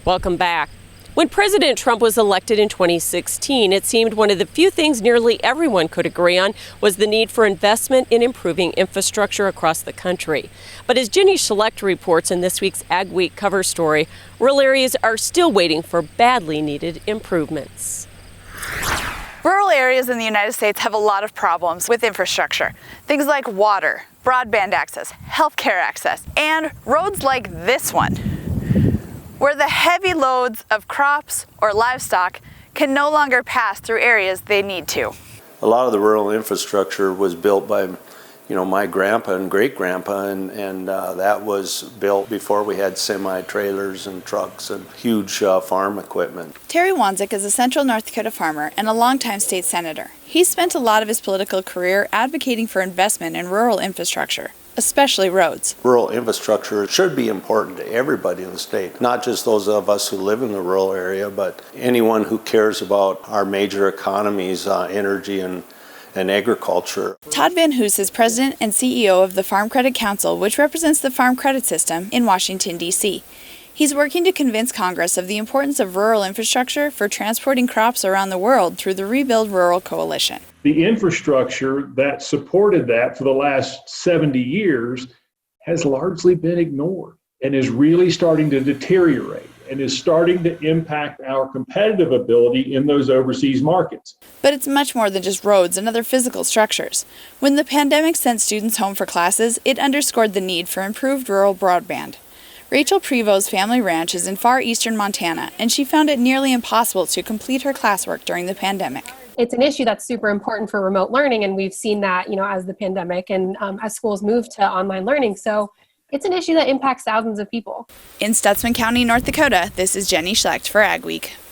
Welcome back. When President Trump was elected in 2016, it seemed one of the few things nearly everyone could agree on was the need for investment in improving infrastructure across the country. But as Jenny Schlecht reports in this week's AgWeek cover story, rural areas are still waiting for badly needed improvements. Rural areas in the United States have a lot of problems with infrastructure. Things like water, broadband access, healthcare access, and roads like this one, where the heavy loads of crops or livestock can no longer pass through areas they need to. A lot of the rural infrastructure was built by, my grandpa and great-grandpa, and that was built before we had semi-trailers and trucks and huge farm equipment. Terry Wanzik is a central North Dakota farmer and a longtime state senator. He spent a lot of his political career advocating for investment in rural infrastructure, especially roads. Rural infrastructure should be important to everybody in the state, not just those of us who live in the rural area, but anyone who cares about our major economies, energy and agriculture. Todd Van Hoos is president and CEO of the Farm Credit Council, which represents the farm credit system in Washington, D.C. He's working to convince Congress of the importance of rural infrastructure for transporting crops around the world through the Rebuild Rural Coalition. The infrastructure that supported that for the last 70 years has largely been ignored and is really starting to deteriorate and is starting to impact our competitive ability in those overseas markets. But it's much more than just roads and other physical structures. When the pandemic sent students home for classes, it underscored the need for improved rural broadband. Rachel Prevo's family ranch is in far eastern Montana, and she found it nearly impossible to complete her classwork during the pandemic. It's an issue that's super important for remote learning, and we've seen that, as the pandemic and as schools move to online learning. So it's an issue that impacts thousands of people. In Stutsman County, North Dakota, this is Jenny Schlecht for AgWeek.